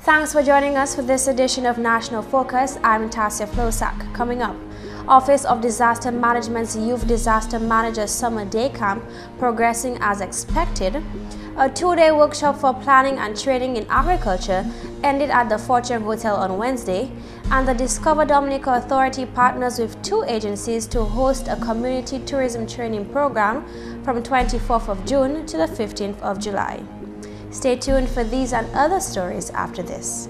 Thanks for joining us for this edition of National Focus. I'm Tasia Floissac. Coming up, Office of Disaster Management's Youth Disaster Managers Summer Day Camp progressing as expected. A two-day workshop for planning and training in agriculture ended at the Fortune Hotel on Wednesday, and the Discover Dominica Authority partners with two agencies to host a community tourism training program from 24th of June to the 15th of July. Stay tuned for these and other stories after this.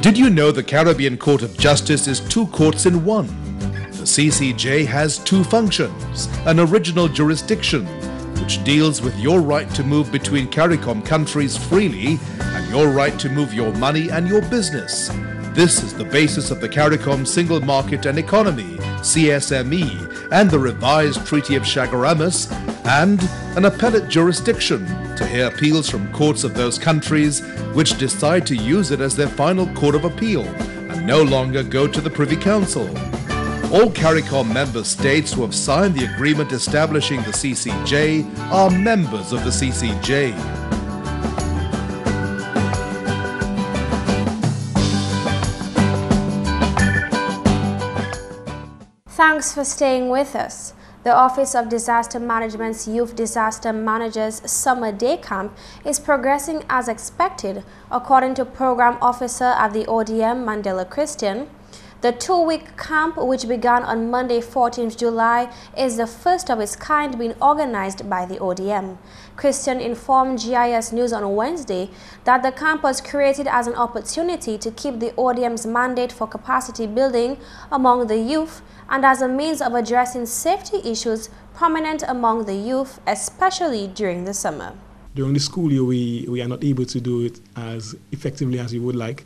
Did you know the Caribbean Court of Justice is two courts in one? The CCJ has two functions: an original jurisdiction, which deals with your right to move between CARICOM countries freely and your right to move your money and your business. This is the basis of the CARICOM Single Market and Economy, CSME, and the revised Treaty of Chaguaramas, and an appellate jurisdiction to hear appeals from courts of those countries which decide to use it as their final court of appeal and no longer go to the Privy Council. All CARICOM member states who have signed the agreement establishing the CCJ are members of the CCJ. Thanks for staying with us. The Office of Disaster Management's Youth Disaster Managers Summer Day Camp is progressing as expected, according to Program Officer at the ODM, Mandela Christian. The two-week camp, which began on Monday, 14th July, is the first of its kind being organized by the ODM. Christian informed GIS News on Wednesday that the camp was created as an opportunity to keep the ODM's mandate for capacity building among the youth and as a means of addressing safety issues prominent among the youth, especially during the summer. During the school year, we are not able to do it as effectively as we would like,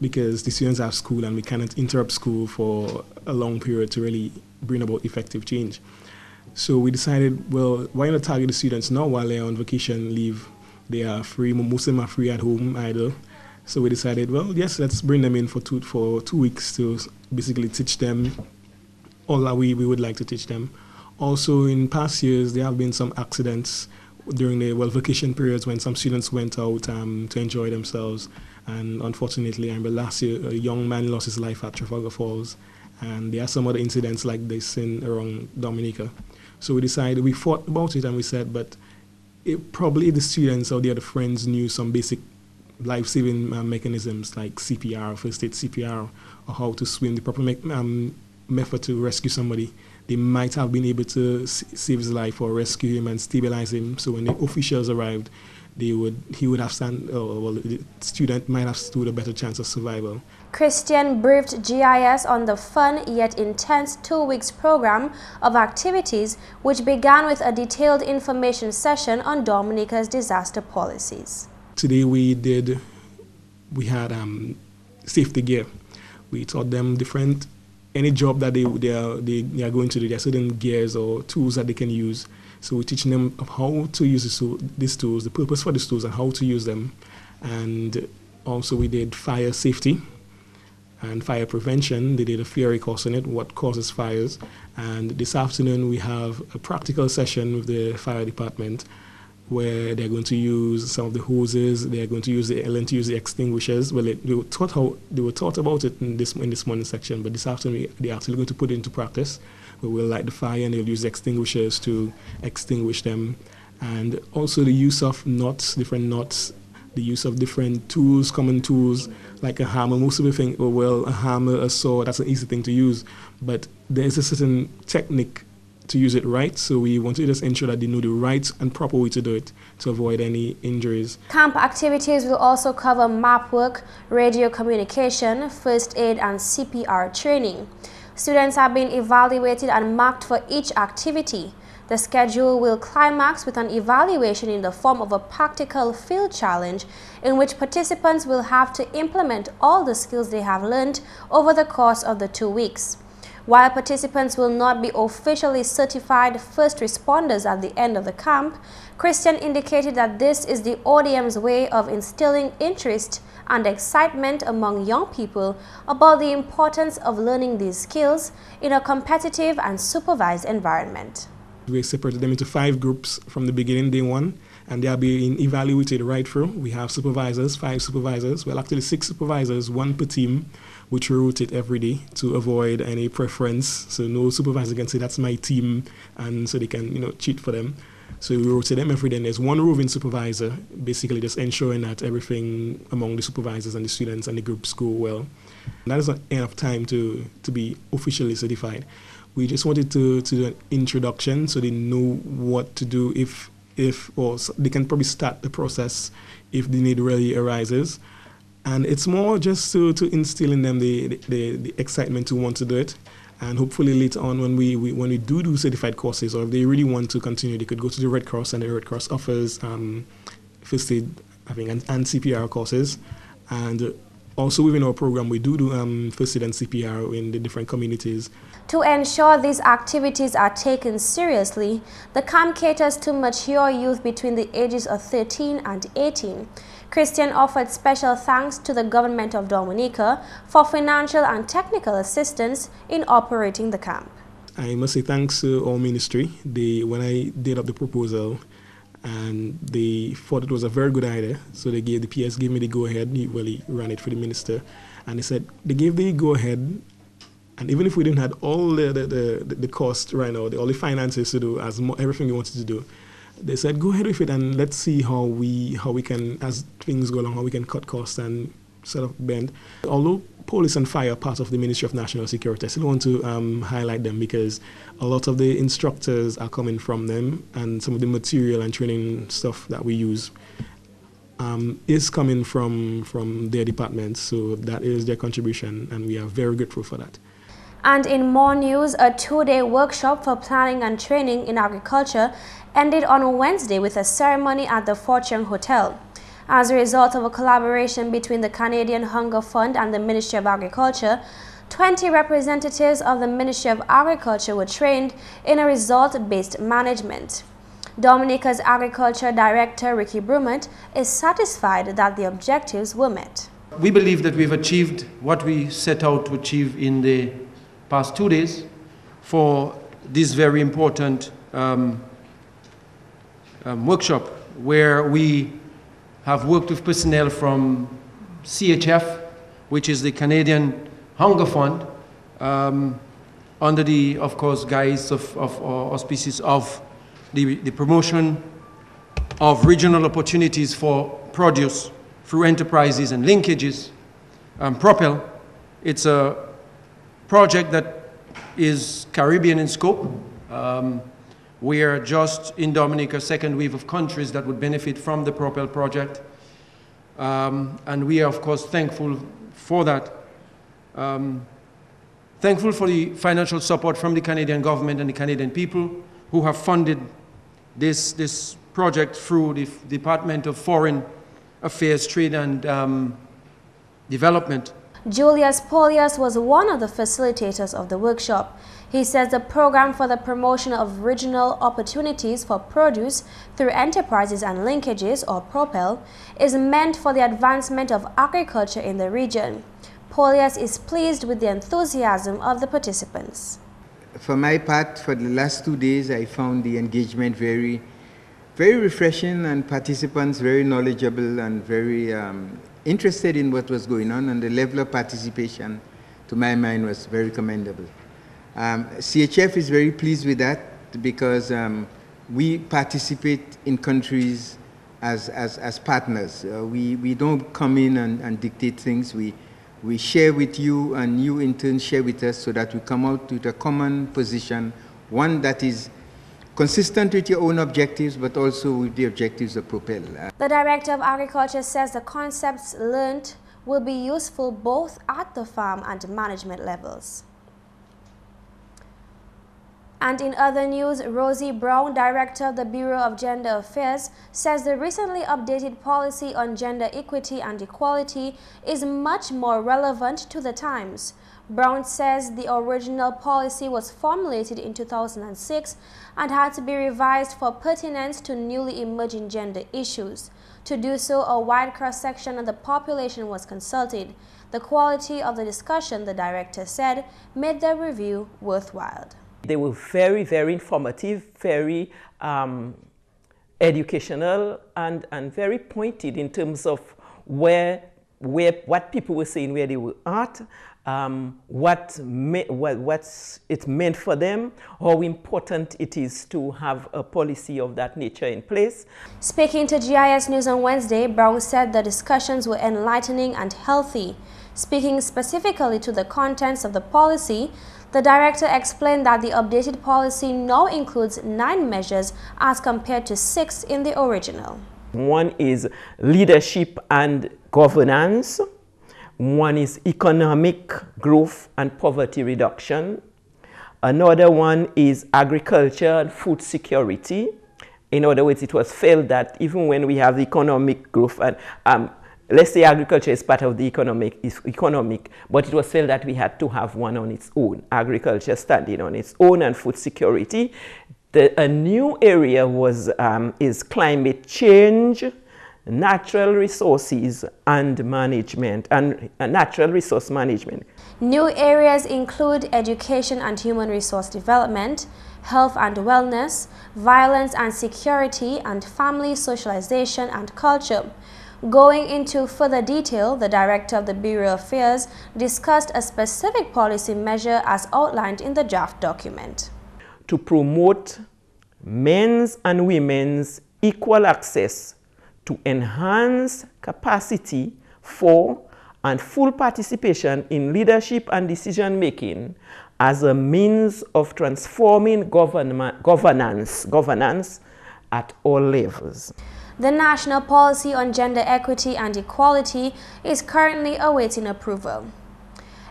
because the students have school and we cannot interrupt school for a long period to really bring about effective change. So we decided, well, why not target the students now while they're on vacation leave? They are free, most of them are free at home, idle. So we decided, well, yes, let's bring them in for two weeks to basically teach them all that we would like to teach them. Also, in past years, there have been some accidents during the vacation periods when some students went out to enjoy themselves. And unfortunately, I remember last year, a young man lost his life at Trafalgar Falls. And there are some other incidents like this around Dominica. So we decided, we thought about it and we said, but probably the students or the other friends knew some basic life-saving mechanisms like CPR, first aid CPR, or how to swim, the proper method to rescue somebody. They might have been able to save his life or rescue him and stabilize him. So when the officials arrived, he would have the student might have stood a better chance of survival. Christian briefed GIS on the fun yet intense 2 weeks program of activities, which began with a detailed information session on Dominica's disaster policies. Today we had safety gear. We taught them any job that they are going to do, there are certain gears or tools that they can use. So we're teaching them how to use these tools, the purpose for these tools and how to use them. And also we did fire safety and fire prevention. They did a theory course on it, what causes fires. And this afternoon we have a practical session with the fire department where they're going to use some of the hoses, they're going to use the extinguishers. Well, they were taught about it in this morning section, but this afternoon they're actually going to put it into practice. We will light the fire and they'll use extinguishers to extinguish them. And also the use of different knots, the use of different tools, common tools, like a hammer. Most people think, oh well, a hammer, a saw, that's an easy thing to use. But there's a certain technique to use it right, so we want to just ensure that they know the right and proper way to do it to avoid any injuries. Camp activities will also cover map work, radio communication, first aid and CPR training. Students are being evaluated and marked for each activity. The schedule will climax with an evaluation in the form of a practical field challenge in which participants will have to implement all the skills they have learned over the course of the 2 weeks. While participants will not be officially certified first responders at the end of the camp, Christian indicated that this is the ODM's way of instilling interest and excitement among young people about the importance of learning these skills in a competitive and supervised environment. We separated them into 5 groups from the beginning, day 1, and they are being evaluated right through. We have supervisors, 5 supervisors, well actually 6 supervisors, 1 per team, which rotate every day to avoid any preference. So no supervisor can say that's my team, and so they can cheat for them. So we rotate them every day, and there's 1 roving supervisor, basically just ensuring that everything among the supervisors and the students and the groups go well. And that is not enough time to be officially certified. We just wanted to do an introduction so they know what to do or they can probably start the process if the need really arises. And it's more just to instill in them the excitement to want to do it. And hopefully later on when we do certified courses, or if they really want to continue, they could go to the Red Cross, and the Red Cross offers first aid, I think, and CPR courses. And also within our program, we do first aid and CPR in the different communities. To ensure these activities are taken seriously, the camp caters to mature youth between the ages of 13 and 18. Christian offered special thanks to the government of Dominica for financial and technical assistance in operating the camp. I must say thanks to our ministry. When I did up the proposal, and they thought it was a very good idea, so they gave the PS gave me the go-ahead. He ran it for the minister, and they gave the go-ahead. And even if we didn't have all the cost right now, all the finances to do everything we wanted to do, they said go ahead with it, and let's see how we can, as things go along, how we can cut costs and sort of bend. Although police and fire are part of the Ministry of National Security, I still want to highlight them, because a lot of the instructors are coming from them, and some of the material and training stuff that we use is coming from their departments. So that is their contribution, and we are very grateful for that. And in more news, a 2-day workshop for planning and training in agriculture ended on Wednesday with a ceremony at the Fortune Hotel. As a result of a collaboration between the Canadian Hunger Fund and the Ministry of Agriculture, 20 representatives of the Ministry of Agriculture were trained in a result-based management. Dominica's Agriculture Director, Ricky Brummett, is satisfied that the objectives were met. We believe that we've achieved what we set out to achieve in the past 2 days for this very important workshop, where we have worked with personnel from CHF, which is the Canadian Hunger Fund, under the, of course, guise of auspices of the promotion of regional opportunities for produce through enterprises and linkages. Propel, it's a project that is Caribbean in scope. We are just in Dominica, second wave of countries that would benefit from the Propel project. And we are, of course, thankful for that. Thankful for the financial support from the Canadian government and the Canadian people who have funded this project through the Department of Foreign Affairs, Trade and Development. Julius Polius was one of the facilitators of the workshop. He says the program for the promotion of regional opportunities for produce through enterprises and linkages, or PROPEL, is meant for the advancement of agriculture in the region. Polius is pleased with the enthusiasm of the participants. For my part, for the last 2 days, I found the engagement very, very refreshing, and participants very knowledgeable and very interested in what was going on, and the level of participation, to my mind, was very commendable. CHF is very pleased with that, because we participate in countries as partners. We don't come in and dictate things. We share with you, and you in turn share with us, so that we come out with a common position, one that is consistent with your own objectives, but also with the objectives of Propel. The Director of Agriculture says the concepts learned will be useful both at the farm and management levels. And in other news, Rosie Brown, Director of the Bureau of Gender Affairs, says the recently updated policy on gender equity and equality is much more relevant to the times. Brown says the original policy was formulated in 2006 and had to be revised for pertinence to newly emerging gender issues. To do so, a wide cross-section of the population was consulted. The quality of the discussion, the director said, made the review worthwhile. They were very, very informative, very educational and very pointed in terms of what people were saying, where they were at, what's it meant for them, how important it is to have a policy of that nature in place. Speaking to GIS News on Wednesday, Brown said the discussions were enlightening and healthy. Speaking specifically to the contents of the policy, the director explained that the updated policy now includes 9 measures as compared to 6 in the original. One is leadership and governance. One is economic growth and poverty reduction. Another one is agriculture and food security. In other words, it was felt that even when we have economic growth, and let's say agriculture is part of the economic, but it was felt that we had to have one on its own, agriculture standing on its own and food security. A new area is climate change, natural resources and management, and natural resource management. New areas include education and human resource development, health and wellness, violence and security, and family socialization and culture. Going into further detail, the director of the Bureau of Affairs discussed a specific policy measure as outlined in the draft document. To promote men's and women's equal access to enhance capacity for and full participation in leadership and decision making as a means of transforming governance at all levels. The National Policy on Gender Equity and Equality is currently awaiting approval.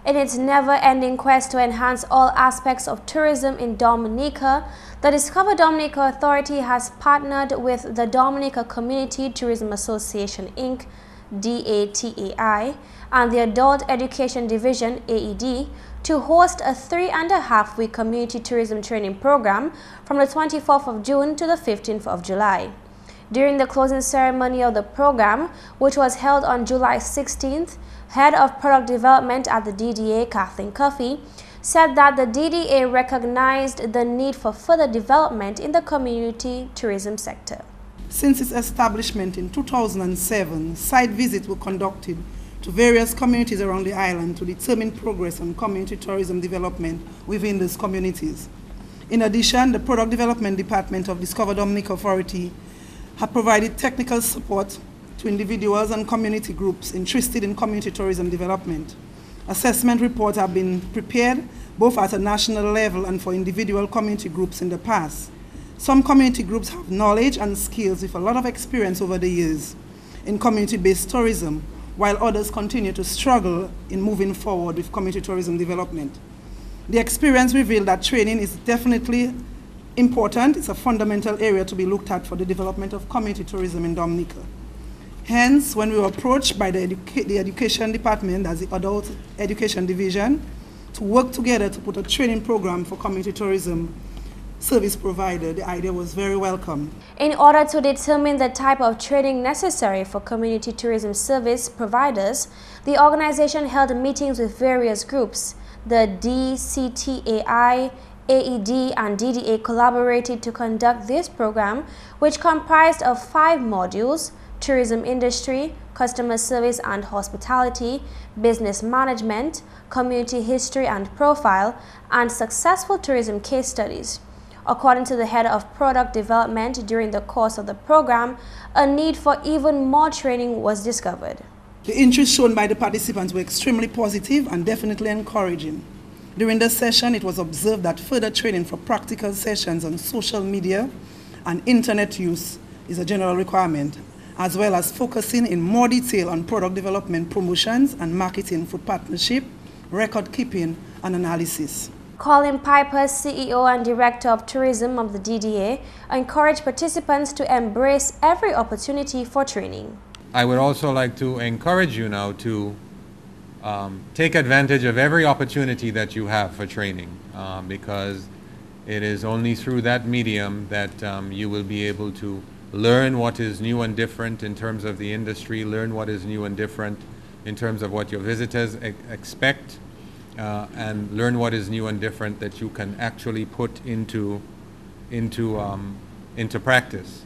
In its never-ending quest to enhance all aspects of tourism in Dominica, the Discover Dominica Authority has partnered with the Dominica Community Tourism Association, Inc., DATAI, and the Adult Education Division, AED, to host a 3.5-week community tourism training program from the 24th of June to the 15th of July. During the closing ceremony of the program, which was held on July 16th, Head of Product Development at the DDA, Kathleen Cuffey, said that the DDA recognized the need for further development in the community tourism sector. Since its establishment in 2007, site visits were conducted to various communities around the island to determine progress on community tourism development within these communities. In addition, the Product Development Department of Discover Dominica Authority have provided technical support to individuals and community groups interested in community tourism development. Assessment reports have been prepared both at a national level and for individual community groups in the past. Some community groups have knowledge and skills with a lot of experience over the years in community-based tourism, while others continue to struggle in moving forward with community tourism development. The experience revealed that training is definitely important. It's a fundamental area to be looked at for the development of community tourism in Dominica. Hence, when we were approached by the Education Department as the Adult Education Division to work together to put a training program for community tourism service provider, the idea was very welcome. In order to determine the type of training necessary for community tourism service providers, the organization held meetings with various groups. The DCTAI, AED and DDA collaborated to conduct this program, which comprised of 5 modules: tourism industry, customer service and hospitality, business management, community history and profile, and successful tourism case studies. According to the head of product development, during the course of the program, a need for even more training was discovered. The interest shown by the participants were extremely positive and definitely encouraging. During the session, it was observed that further training for practical sessions on social media and internet use is a general requirement, as well as focusing in more detail on product development, promotions, and marketing for partnership, record keeping, and analysis. Colin Piper, CEO and Director of Tourism of the DDA, encouraged participants to embrace every opportunity for training. I would also like to encourage you now to take advantage of every opportunity that you have for training, because it is only through that medium that you will be able to learn what is new and different in terms of the industry, learn what is new and different in terms of what your visitors expect, and learn what is new and different that you can actually put into practice.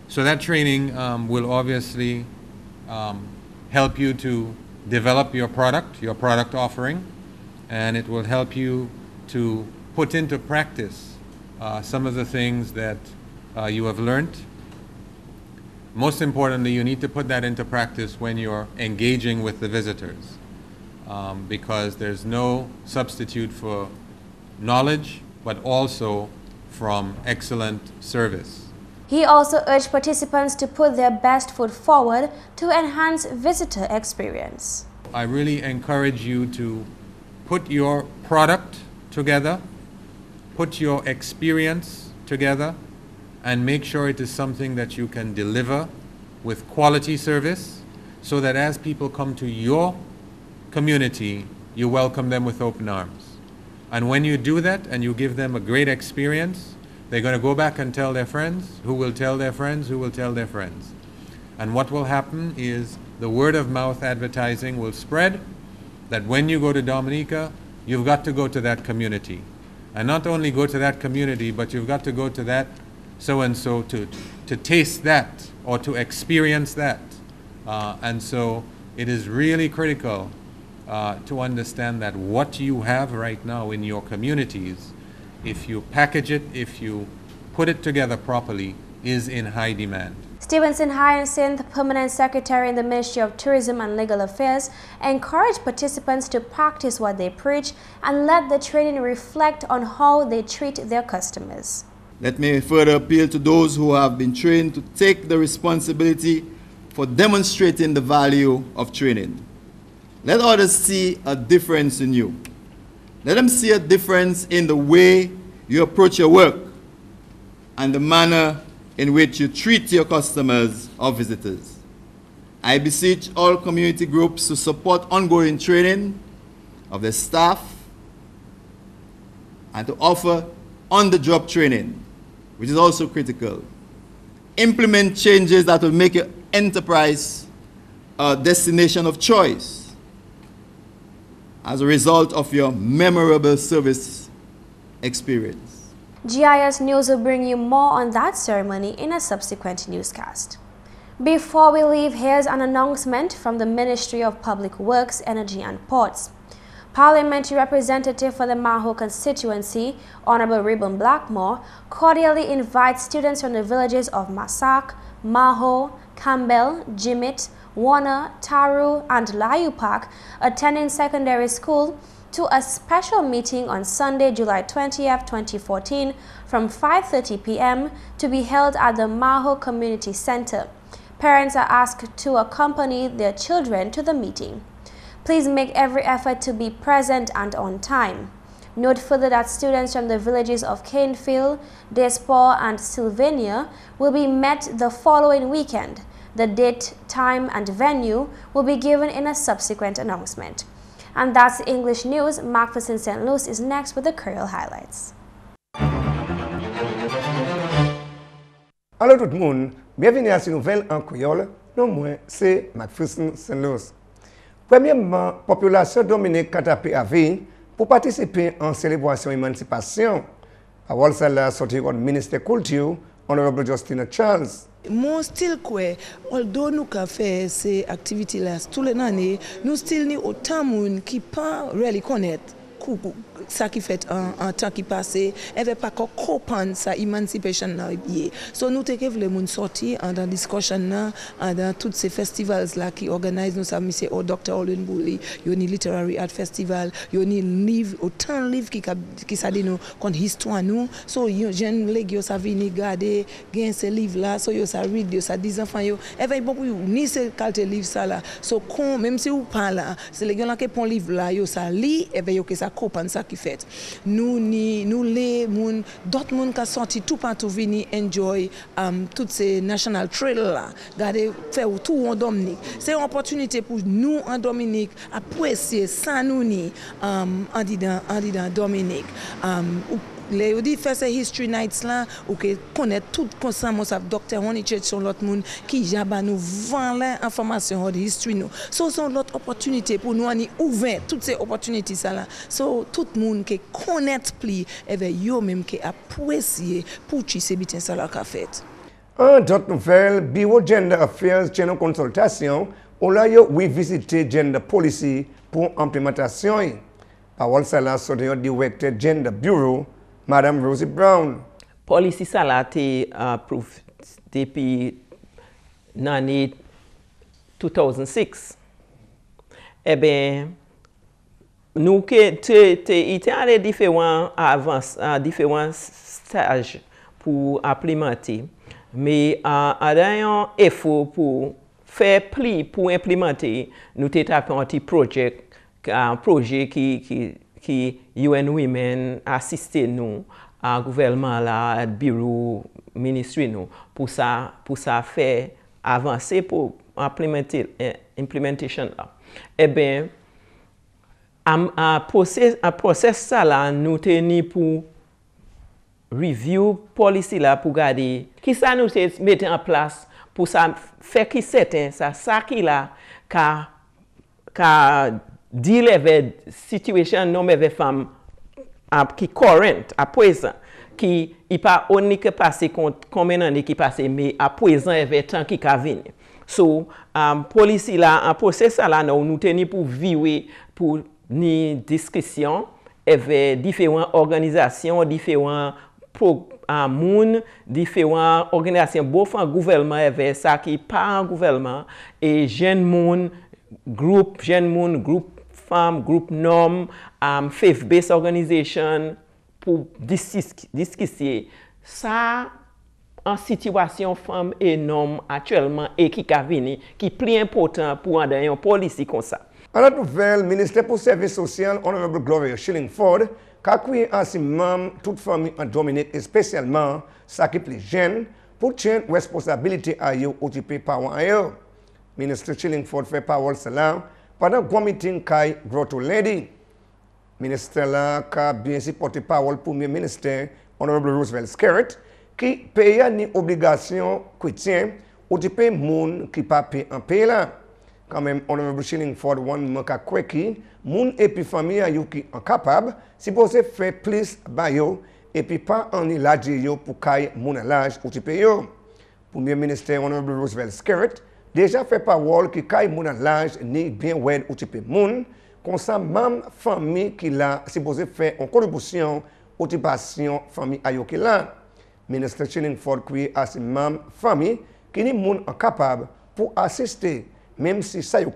So that training will obviously help you to develop your product offering, and it will help you to put into practice some of the things that you have learned. Most importantly, you need to put that into practice when you're engaging with the visitors, because there's no substitute for knowledge, but also from excellent service. He also urged participants to put their best foot forward to enhance visitor experience. I really encourage you to put your product together, put your experience together, and make sure it is something that you can deliver with quality service, so that as people come to your community, you welcome them with open arms. And when you do that and you give them a great experience, they're going to go back and tell their friends, who will tell their friends, who will tell their friends. And what will happen is the word of mouth advertising will spread, that when you go to Dominica, you've got to go to that community. And not only go to that community, but you've got to go to that so-and-so to taste that or to experience that. And so it is really critical to understand that what you have right now in your communities, if you package it, if you put it together properly, is in high demand. Stevenson Hyacinth, Permanent Secretary in the Ministry of Tourism and Legal Affairs, encouraged participants to practice what they preach and let the training reflect on how they treat their customers. Let me further appeal to those who have been trained to take the responsibility for demonstrating the value of training. Let others see a difference in you. Let them see a difference in the way you approach your work and the manner in which you treat your customers or visitors. I beseech all community groups to support ongoing training of their staff and to offer on-the-job training, which is also critical. Implement changes that will make your enterprise a destination of choice as a result of your memorable service experience. GIS News will bring you more on that ceremony in a subsequent newscast. Before we leave, here's an announcement from the Ministry of Public Works, Energy and Ports. Parliamentary Representative for the Maho constituency, Honorable Ribbon Blackmore, cordially invites students from the villages of Massac, Maho, Campbell, Jimit, Warner, Taru, and Layupak attending secondary school to a special meeting on Sunday, July 20th, 2014 from 5:30 p.m. to be held at the Maho Community Center. Parents are asked to accompany their children to the meeting. Please make every effort to be present and on time. Note further that students from the villages of Canefield, Desport, and Sylvania will be met the following weekend. The date, time, and venue will be given in a subsequent announcement. And that's English News. McPherson St. Luce is next with the Creole highlights. Allô tout le monde, bienvenue à cette nouvelle en créole. Non, moi, c'est McPherson St. Luce. Premièrement, la population dominique a tapé à vie pour participer en célébration d'émancipation. À Walsall, sorti du ministre de Culture, Honorable Justina Charles. Mon style quoi, although nous avons fait ces activités là tous les années, nous style ni autant monde qui pas really connaître ça qui fait en temps qui passé, elle veut pas comprendre sa émancipation là bien. So nous te que les monde sortir dans discussion là, dans tous ces festivals là qui organisent nous ça monsieur au Dr. Olin Bouli, yoni literary art festival, yoni livre autant livre qui ça dit nous kon histoire nous. So jeune lèg yo ça venir garder gain ces livres là, so yo ça read yo ça 10 enfants yo, elle veut bon pour ni ces qualité livre ça là. So même si ou pas là, c'est les gens là qui prend livre là, yo ça lit et ben yo que ça comprendre ça qui fait. Nous les moun d'autres moun qui sorti tout partout venir enjoy toutes ces national trail là, garder faire tout en Dominique. C'est une opportunité pour nous en Dominique apprécier ça nous ni en disant Dominique. Les dit faire ces history nights là ou que connaître tout concernant ça docteur Honeychurch sur l'autre monde qui jaba nous vend l'information de history nous. So sont l'autre opportunité pour nous ni ouvert toutes ces opportunités ça là. So tout le monde qui connaît plus et ben yo même qui apprécier pour tu ces bitin ça là qu'a fait. En d'autres nouvelles, Bureau Gender Affairs tient une consultation où là, oui visiter Gender Policy pour implémentation. Parole ça là, sur le directeur Gender Bureau, Madame Rosie Brown. Policy ça là, été approuvé depuis l'année 2006. Eh bien, nous étions allés différents stages pour implémenter. Mais en effort pour faire pli pour implémenter, nous avons fait un petit projet qui UN Women assiste nous, à gouvernement là, bureau, ministère nous, pour ça faire avancer pour implementation là. Eh bien, un process ça là, nous tenons pour review policy là pour garder qui ça nous mettre en place pour ça faire qui certain ça qui là ka deal avec situation non avec femme qui current à présent qui il pas on que passer combien d'années qui passé mais à présent avec temps qui ka venir so policy là en process là nous tenir pour vivre pour ni discussion avec différentes organisations différents différentes organisations, beaucoup en gouvernement avec ça qui pas en gouvernement et jeunes moun, groupe femmes, groupe normes, faith-based organization pour discuter ça en situation femmes et hommes actuellement et qui a venu qui est plus important pour une policy comme ça. En la nouvelle, ministère pour services sociaux, Honorable Gloria Shillingford, qui a créé ensemble toute famille en Dominique, et spécialement ça qui les jeunes, pour prendre responsabilité à eux occupés par eux. Ministre Shillingford fait parole cela pendant un meeting qui Grotto Lady. Ministre là qui a bien supporté parole pour le ministère, Honorable Roosevelt Skerritt, qui paye une obligation chrétienne occuper les gens qui ne pas payer en paye là. Quand même, Honorable Shillingford, one maka kweki, moun et puis famille a qui incapable, si vous faire plus bayo et puis pas en iladje yo pour kay moun l'âge ou tipe yo. Premier ministre Honorable Roosevelt Skerritt déjà fait parole qui kay moun l'âge ni bien wed ou tipe moun, comme ça même famille qui la si vous faire en contribution occupation famille a yo qui la. Ministre Shillingford qui a si même famille qui ni moun incapable pour assister même si ça y a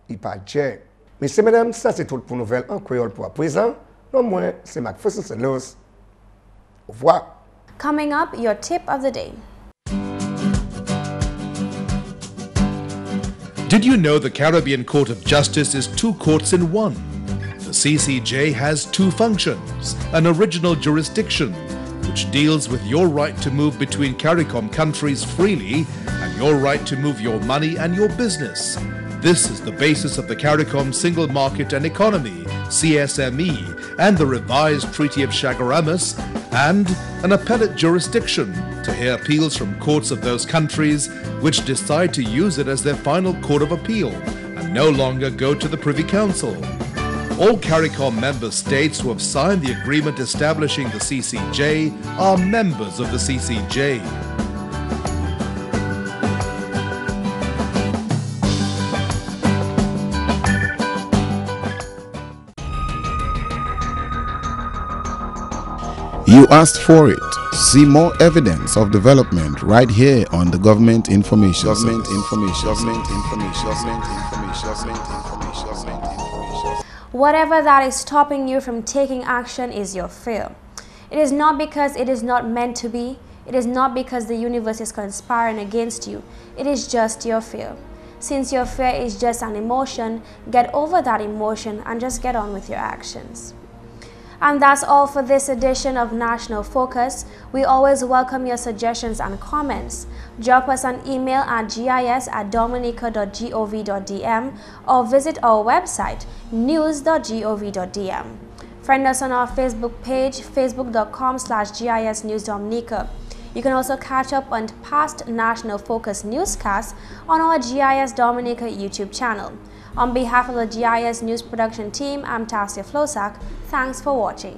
il pas cher. Messieurs, mesdames, ça c'est tout pour nouvelle en créole pour à présent. Non moins, c'est McPherson Luce. Au revoir. Coming up, your tip of the day. Did you know the Caribbean Court of Justice is two courts in one? The CCJ has two functions, an original jurisdiction, which deals with your right to move between CARICOM countries freely and your right to move your money and your business. This is the basis of the CARICOM Single Market and Economy, CSME, and the revised Treaty of Chaguaramas, and an appellate jurisdiction to hear appeals from courts of those countries which decide to use it as their final court of appeal and no longer go to the Privy Council. All CARICOM member states who have signed the agreement establishing the CCJ are members of the CCJ. You asked for it. See more evidence of development right here on the Government Information Service. Whatever that is stopping you from taking action is your fear. It is not because it is not meant to be. It is not because the universe is conspiring against you. It is just your fear. Since your fear is just an emotion, get over that emotion and just get on with your actions. And that's all for this edition of National Focus. We always welcome your suggestions and comments. Drop us an email at gis@dominica.gov.dm or visit our website news.gov.dm. Friend us on our Facebook page, facebook.com/GIS News Dominica. You can also catch up on past National Focus newscasts on our GIS Dominica YouTube channel. On behalf of the GIS News Production team, I'm Tasia Floissac. Thanks for watching.